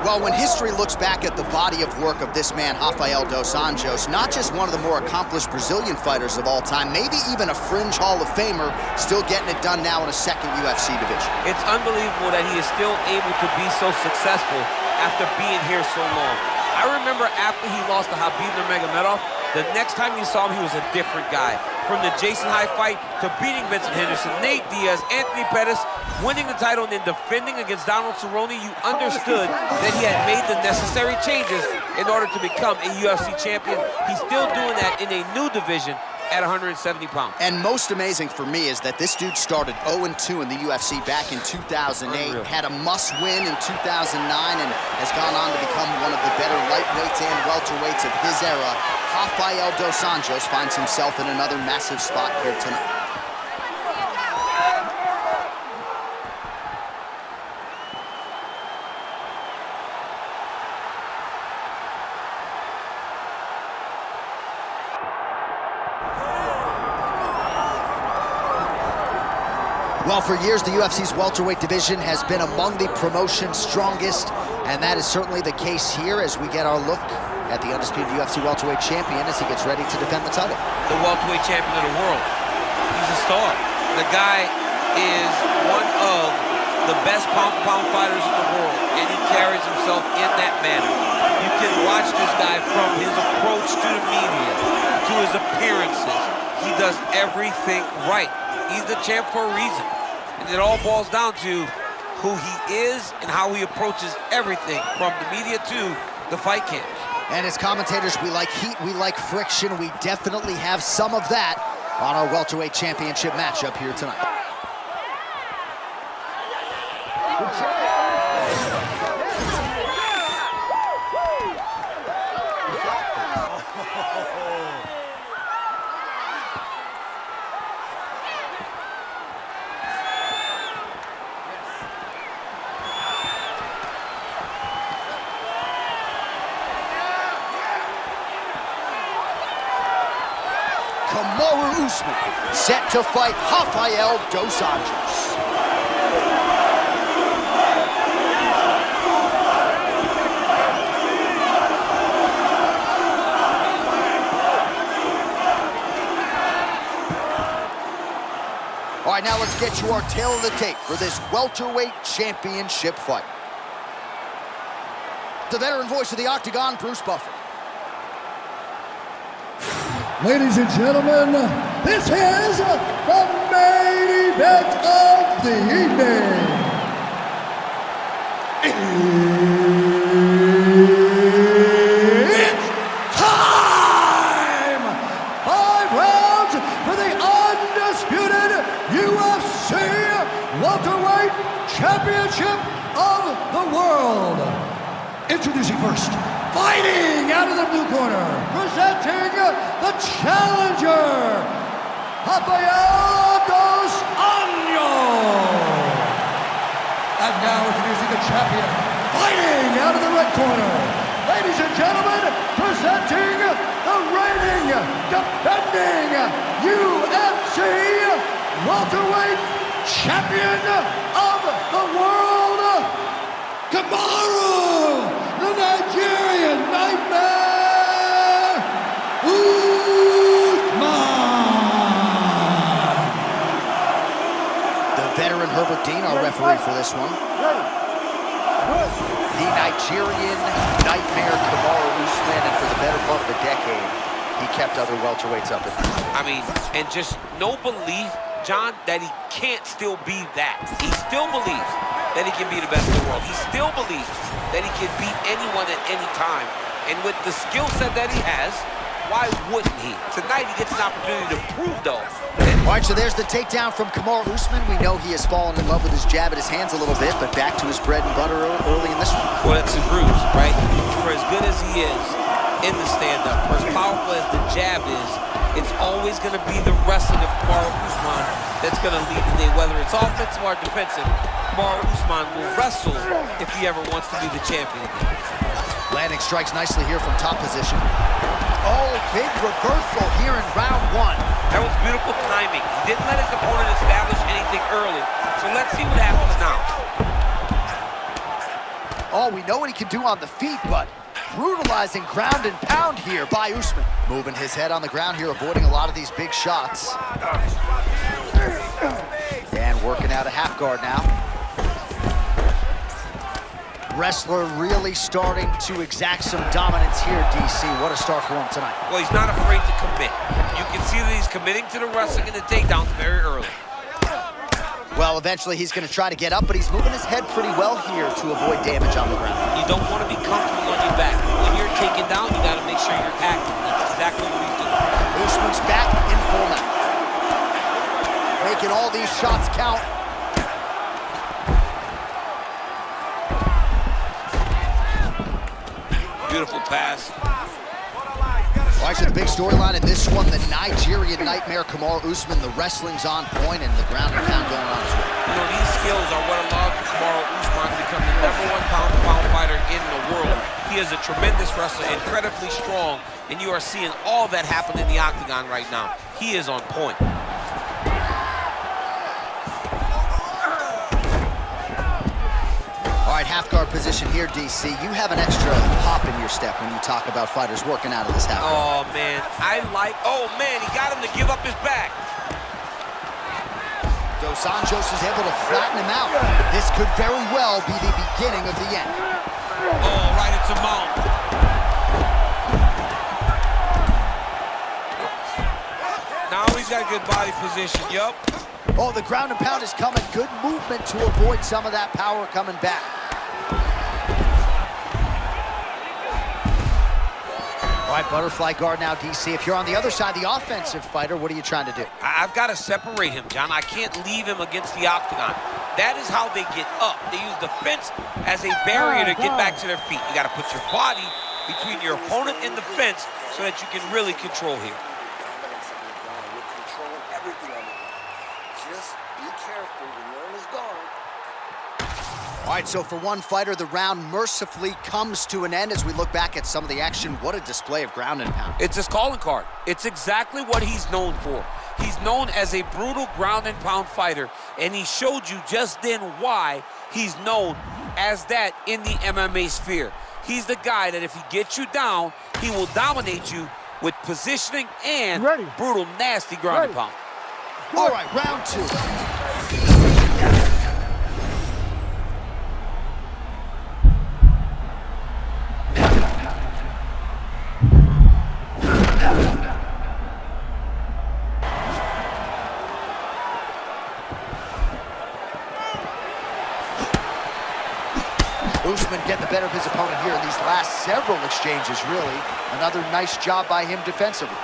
Well, when history looks back at the body of work of this man, Rafael Dos Anjos, not just one of the more accomplished Brazilian fighters of all time, maybe even a fringe Hall of Famer, still getting it done now in a second UFC division. It's unbelievable that he is still able to be so successful after being here so long. I remember after he lost to Khabib Nurmagomedov, the next time you saw him, he was a different guy. From the Jason High fight to beating Vincent Henderson, Nate Diaz, Anthony Pettis, winning the title and then defending against Donald Cerrone, you understood that he had made the necessary changes in order to become a UFC champion. He's still doing that in a new division at 170 pounds. And most amazing for me is that this dude started 0-2 in the UFC back in 2008, Unreal. had a must-win in 2009, and has gone on to become one of the better lightweights and welterweights of his era. Rafael Dos Anjos finds himself in another massive spot here tonight. Well, for years, the UFC's welterweight division has been among the promotion's strongest, and that is certainly the case here as we get our look at the undisputed UFC welterweight champion as he gets ready to defend the title. The welterweight champion of the world. He's a star. The guy is one of the best pound-for-pound fighters in the world, and he carries himself in that manner. You can watch this guy from his approach to the media, to his appearances. He does everything right. He's the champ for a reason. And it all boils down to who he is and how he approaches everything from the media to the fight camp. And as commentators, we like heat, we like friction. We definitely have some of that on our welterweight championship matchup here tonight. Kamaru Usman set to fight Rafael Dos Anjos. All right, now let's get you our tail of the tape for this welterweight championship fight. The veteran voice of the Octagon, Bruce Buffer. Ladies and gentlemen, this is the main event of the evening. It's time! 5 rounds for the undisputed UFC Welterweight Championship of the World. Introducing first, fighting out of the blue corner, presenting the challenger, Rafael Dos Anjos. And now introducing the champion, fighting out of the red corner. Ladies and gentlemen, presenting the reigning, defending UFC welterweight champion of the world, Kamaru, the Nigerian Nightmare, Usman. The veteran Herbert Dean, our referee for this one. The Nigerian Nightmare, Kamaru Usman, and for the better part of a decade, he kept other welterweights up. I mean, and just no belief, John, that he can't still be that. He still believes that he can be the best in the world. He still believes that he can beat anyone at any time. And with the skill set that he has, why wouldn't he? Tonight he gets an opportunity to prove, though. All right, so there's the takedown from Kamaru Usman. We know he has fallen in love with his jab at his hands a little bit, but back to his bread and butter early in this one. Well, it's his roots, right? For as good as he is in the stand-up, for as powerful as the jab is, it's always going to be the wrestling of Kamaru Usman that's going to lead the day, whether it's offensive or defensive. Kamaru Usman will wrestle if he ever wants to be the champion again. Landing strikes nicely here from top position. Oh, big reversal here in round one. That was beautiful timing. He didn't let his opponent establish anything early. So let's see what happens now. Oh, we know what he can do on the feet, but brutalizing ground and pound here by Usman. Moving his head on the ground here, avoiding a lot of these big shots. And working out a half guard now. Wrestler really starting to exact some dominance here, DC. What a start for him tonight. Well, he's not afraid to commit. You can see that he's committing to the wrestling and the takedowns very early. Well, eventually he's going to try to get up, but he's moving his head pretty well here to avoid damage on the ground. You don't want to be comfortable on your back. When you're taken down, you got to make sure you're active. That's exactly what he's doing. Usman's back in full mount. Making all these shots count. Beautiful pass. All right, so the big storyline in this one, the Nigerian Nightmare, Kamaru Usman. The wrestling's on point and the ground and pound going on as well. You know, these skills are what allowed Kamaru Usman to become the #1 pound-for-pound fighter in the world. He is a tremendous wrestler, incredibly strong, and you are seeing all that happen in the octagon right now. He is on point. All right, half guard position here, DC. You have an extra hop in your step when you talk about fighters working out of this half guard. Oh, man. Oh, man, he got him to give up his back. Dos Anjos is able to flatten him out. This could very well be the beginning of the end. Oh, right into mount. Now he's got a good body position, yup. Oh, the ground and pound is coming. Good movement to avoid some of that power coming back. All right, butterfly guard now, DC. If you're on the other side, the offensive fighter, what are you trying to do? I've got to separate him, John. I can't leave him against the octagon. That is how they get up. They use the fence as a barrier to get back to their feet. You got to put your body between your opponent and the fence so that you can really control here. Just be careful when you're in his guard. All right, so for one fighter, the round mercifully comes to an end as we look back at some of the action. What a display of ground and pound. It's his calling card. It's exactly what he's known for. He's known as a brutal ground and pound fighter, and he showed you just then why he's known as that in the MMA sphere. He's the guy that if he gets you down, he will dominate you with positioning and brutal, nasty ground and pound. All right, round two. Usman getting the better of his opponent here in these last several exchanges, really. Another nice job by him defensively.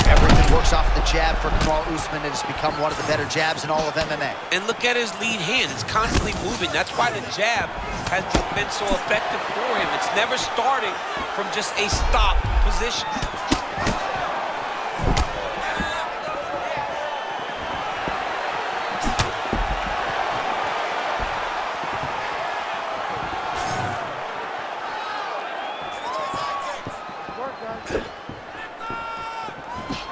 Everything works off the jab for Kamaru Usman. It has become one of the better jabs in all of MMA. And look at his lead hand. It's constantly moving. That's why the jab has been so effective for him. It's never starting from just a stop position.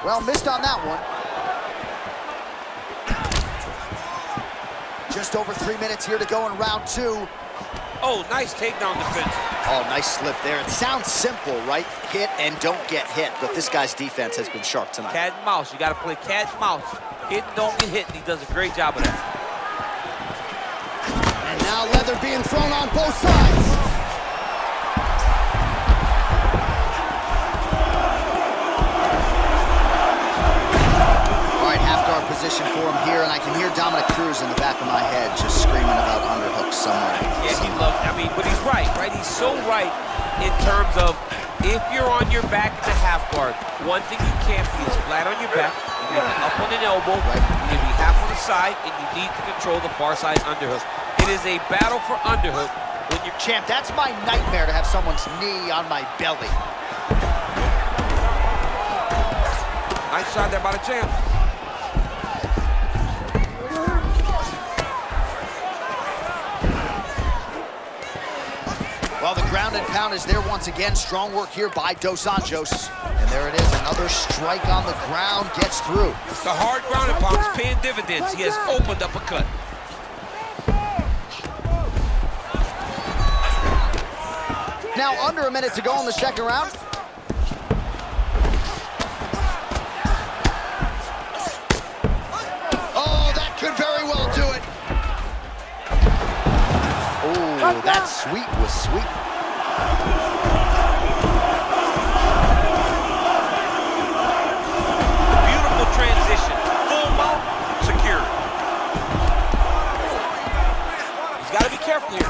Well, missed on that one. Just over 3 minutes here to go in round two. Oh, nice takedown defense. Oh, nice slip there. It sounds simple, right? Hit and don't get hit, but this guy's defense has been sharp tonight. Cat and mouse. You got to play cat and mouse. Hit and don't get hit, and he does a great job of that. And now leather being thrown on both sides. Position for him here, and I can hear Dominic Cruz in the back of my head just screaming about underhooks somewhere. Yeah, he loves, but he's right? He's so right in terms of if you're on your back in the half guard, one thing you can't be is flat on your back. You're going to be up on an elbow, you're going to be half on the side, and you need to control the far side underhook. It is a battle for underhook. When you're champ, that's my nightmare to have someone's knee on my belly. Nice shot there by the champ. Well, the ground and pound is there once again. Strong work here by Dos Anjos. And there it is, another strike on the ground, gets through. The hard ground and pound is paying dividends. He has opened up a cut. Now under a minute to go in the second round. Oh, that could very well do it. Oh, that sweep was sweet. Beautiful transition. Full mount, secure. He's got to be careful here.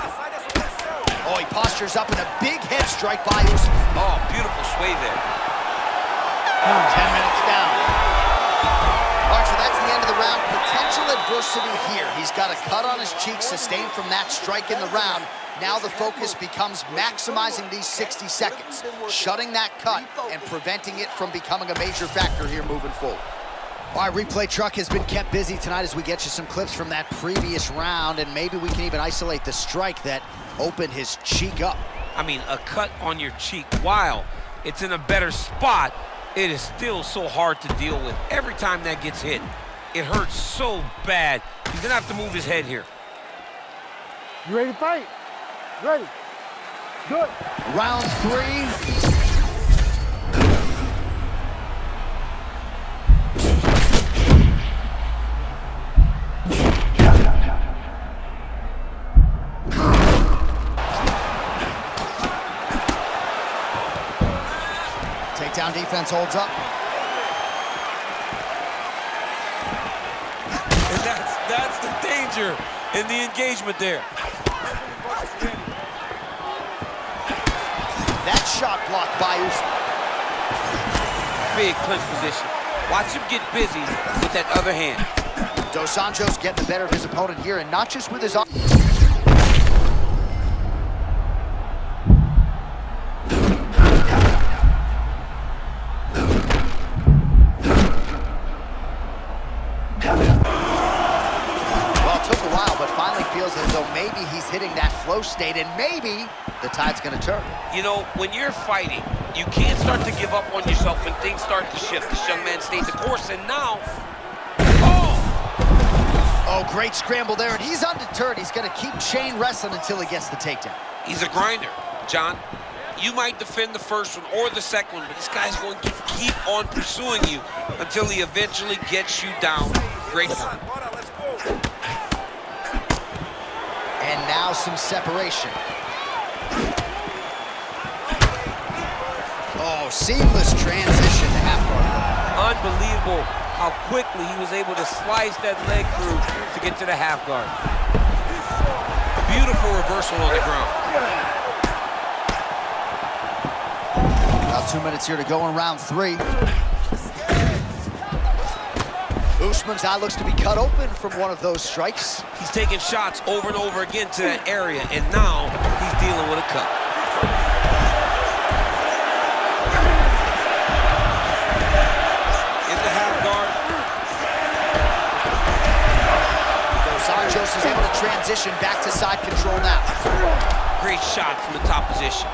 Oh, he postures up in a big head strike by Usman. Oh, beautiful sway there. 10 minutes down. All right, so that's the end of the round. Potential adversity here. He's got a cut on his cheek sustained from that strike in the round. Now the focus becomes maximizing these 60 seconds, shutting that cut and preventing it from becoming a major factor here moving forward. All right, replay truck has been kept busy tonight as we get you some clips from that previous round, and maybe we can even isolate the strike that opened his cheek up. I mean, a cut on your cheek, while it's in a better spot, it is still so hard to deal with. Every time that gets hit, it hurts so bad. He's gonna have to move his head here. You ready to fight? Ready. Good. Round 3. Takedown defense holds up. And that's the danger in the engagement there. That shot blocked by Usman. Big clinch position. Watch him get busy with that other hand. Dos Anjos getting the better of his opponent here, and not just with his arm. Feels as though maybe he's hitting that flow state, and maybe the tide's going to turn. You know, when you're fighting, you can't start to give up on yourself when things start to shift. This young man stayed the course, and now, oh, great scramble there, and he's undeterred. He's going to keep chain wrestling until he gets the takedown. He's a grinder, John. You might defend the first one or the second one, but this guy's going to keep on pursuing you until he eventually gets you down. Great work. And now some separation. Oh, seamless transition to half guard. Unbelievable how quickly he was able to slice that leg through to get to the half guard. Beautiful reversal on the ground. About 2 minutes here to go in round 3. Usman's eye looks to be cut open from one of those strikes. He's taking shots over and over again to that area, and now he's dealing with a cut. In the half guard. Dos Anjos is able to transition back to side control now. Great shot from the top position.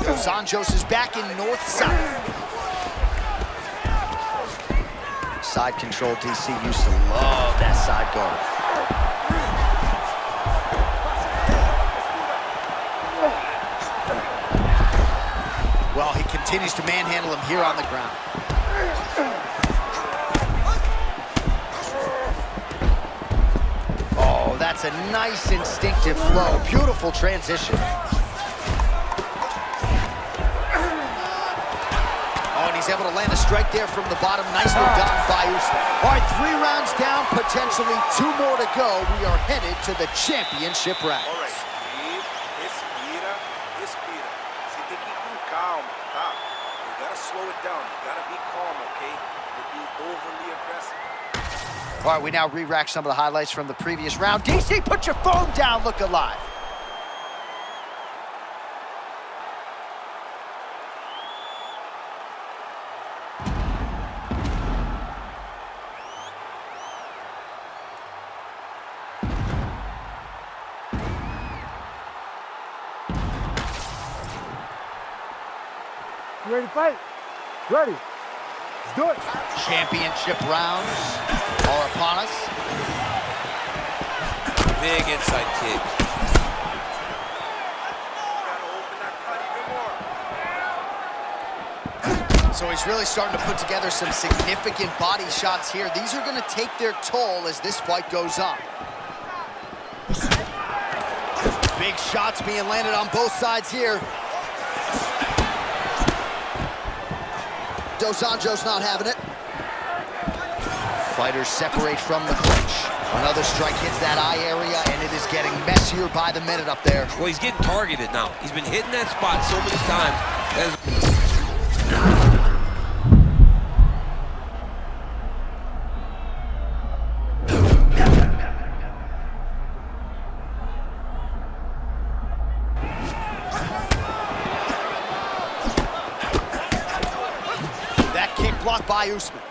Dos Anjos is back in north-south. Side control, DC used to love that side guard. Well, he continues to manhandle him here on the ground. Oh, that's a nice instinctive flow. Beautiful transition. He's able to land a strike there from the bottom. Nicely done by Usman. All right, 3 rounds down, potentially 2 more to go. We are headed to the championship round. All right, respira, respira. Você tem que ir com calma, tá? You gotta slow it down. You gotta be calm, okay? You're being overly aggressive. All right, we now re-rack some of the highlights from the previous round. DC, put your phone down, look alive. You ready to fight? Ready. Do it. Championship rounds are upon us. Big inside kick. Gotta open that cut even more. So he's really starting to put together some significant body shots here. These are going to take their toll as this fight goes on. Big shots being landed on both sides here. Dos Anjos not having it. Fighters separate from the clinch. Another strike hits that eye area, and it is getting messier by the minute up there. Well, he's getting targeted now. He's been hitting that spot so many times. That kick blocked by Usman.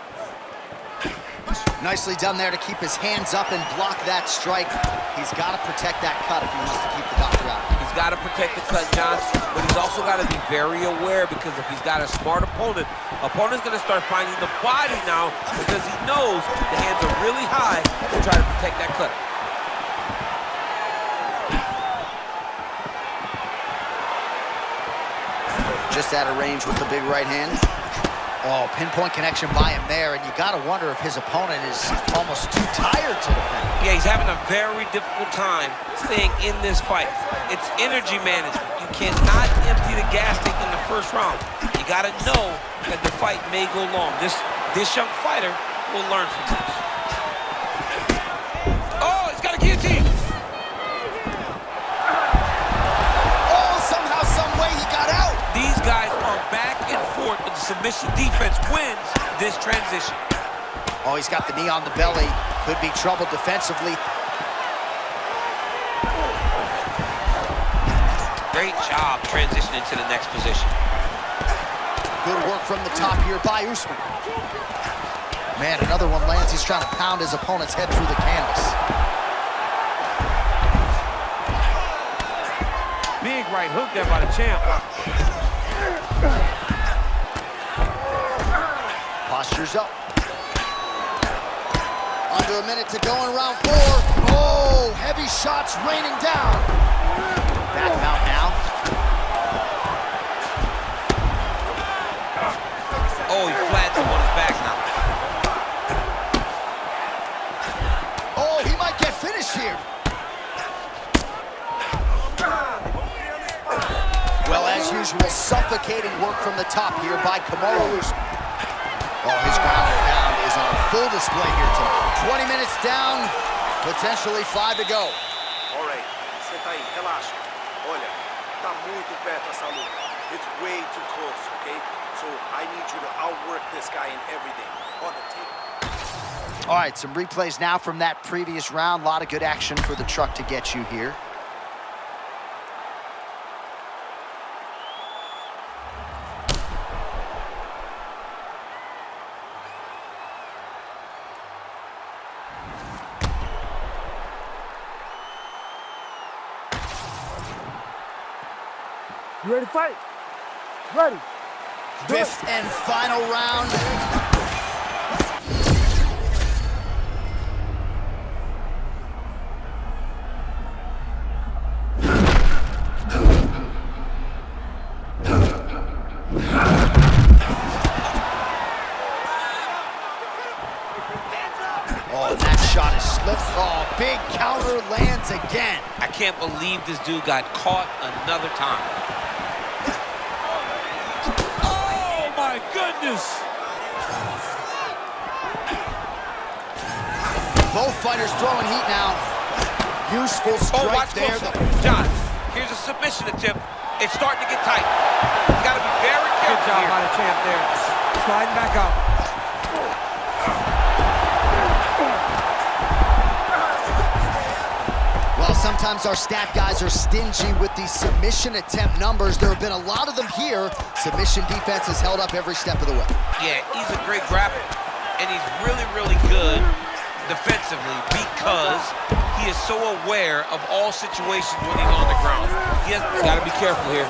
Nicely done there to keep his hands up and block that strike. He's got to protect that cut if he wants to keep the doctor out. He's got to protect the cut, John, but he's also got to be very aware, because if he's got a smart opponent's going to start finding the body now, because he knows the hands are really high to try to protect that cut. Just out of range with the big right hand. Oh, pinpoint connection by him there, and you got to wonder if his opponent is almost too tired to defend. Yeah, he's having a very difficult time staying in this fight. It's energy management. You cannot empty the gas tank in the first round. You got to know that the fight may go long. This young fighter will learn from this. Oh, he's got a guillotine. Oh, somehow, some way he got out. These guys are back and forth, but the submission defense wins this transition. Oh, he's got the knee on the belly. Could be trouble defensively. Great job transitioning to the next position. Good work from the top here by Usman. Man, another one lands. He's trying to pound his opponent's head through the canvas. Big right hook there by the champ. Posture's up. Under a minute to go in round 4. Oh, heavy shots raining down. Back out now. Oh, he flattens him on his back now. Oh, he might get finished here. Well, as usual, suffocating work from the top here by Kamaru Usman. Oh, his ground and pound is on full display here tonight. 20 minutes down, potentially 5 to go. All right, senta aí, relaxa. Olha, tá muito perto essa luta. It's way too close, okay? So I need you to outwork this guy in everything. On the tape. All right, some replays now from that previous round. A lot of good action for the truck to get you here. You ready to fight? Ready. Do it. 5th and final round. Oh, and that shot is slipped. Oh, big counter lands again. I can't believe this dude got caught another time. Oh, my goodness. Both fighters throwing heat now. Useful strike watch there. closer. John, here's a submission attempt. It's starting to get tight. You got to be very careful. Good job here. by the champ there. Sliding back up. Well, sometimes our stat guys are stingy with these submission attempt numbers. There have been a lot of them here. Submission defense has held up every step of the way. Yeah, he's a great grappler, and he's really, really good defensively because he is so aware of all situations when he's on the ground. He's got to be careful here.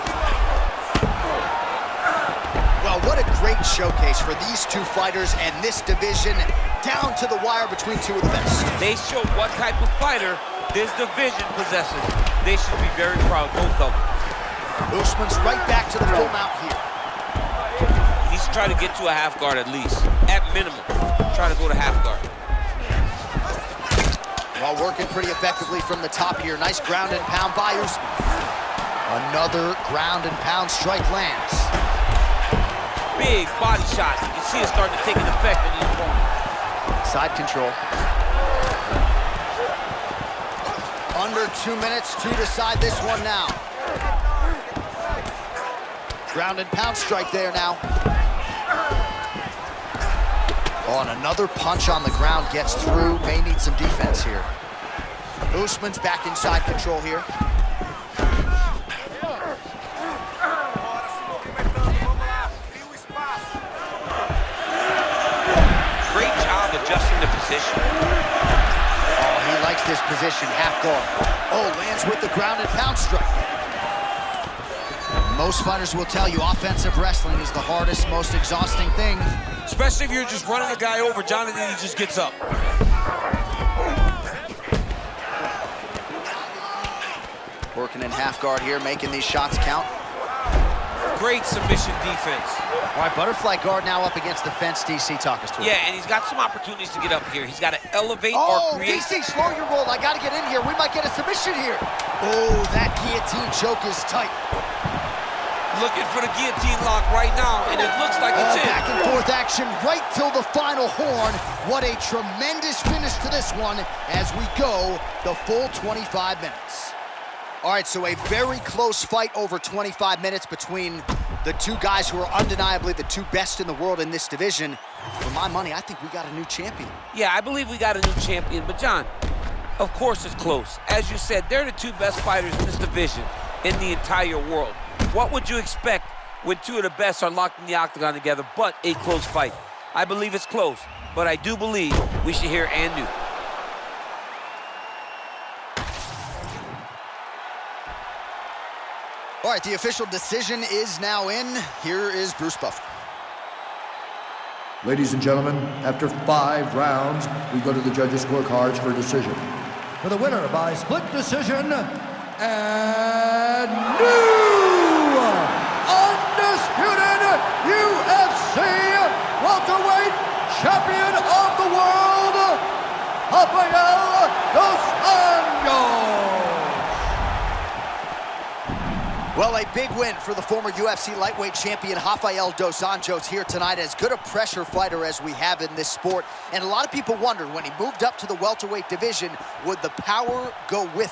Well, what a great showcase for these two fighters and this division, down to the wire between two of the best. They show what type of fighter this division possesses. They should be very proud, both of them. Usman's right back to the full mount here. He needs to try to get to a half guard at least. At minimum, try to go to half guard. While working pretty effectively from the top here. Nice ground and pound by Usman. Another ground and pound strike lands. Big body shot. You can see it starting to take an effect on the opponent. Side control. Under 2 minutes to decide this one now. Ground and pound strike there now. Oh, and another punch on the ground gets through. May need some defense here. Usman's back in side control here. Great job adjusting the position. Oh, he likes this position, half guard. Oh, lands with the ground and pound strike. Most fighters will tell you offensive wrestling is the hardest, most exhausting thing. Especially if you're just running a guy over, Jonathan, he just gets up. Working in half guard here, making these shots count. Great submission defense. All right, butterfly guard now up against the fence. DC, talk us through. Yeah, and he's got some opportunities to get up here. He's got to elevate Oh, or create. DC, slow your roll. I got to get in here. We might get a submission here. Oh, that guillotine choke is tight. Looking for the guillotine lock right now, and it looks like it's in. Back and forth action right till the final horn. What a tremendous finish to this one as we go the full 25 minutes. All right, so a very close fight over 25 minutes between the two guys who are undeniably the two best in the world in this division. For my money, I think we got a new champion. Yeah, I believe we got a new champion, but John, of course it's close. As you said, they're the two best fighters in this division in the entire world. What would you expect when two of the best are locked in the octagon together but a close fight? I believe it's close, but I do believe we should hear and new. All right, the official decision is now in. Here is Bruce Buffer. Ladies and gentlemen, after 5 rounds, we go to the judges' scorecards for decision. For the winner by split decision, and new undisputed UFC welterweight champion of the world, Rafael Dos Anjos. Well, a big win for the former UFC lightweight champion Rafael Dos Anjos here tonight. As good a pressure fighter as we have in this sport. And a lot of people wondered when he moved up to the welterweight division, would the power go with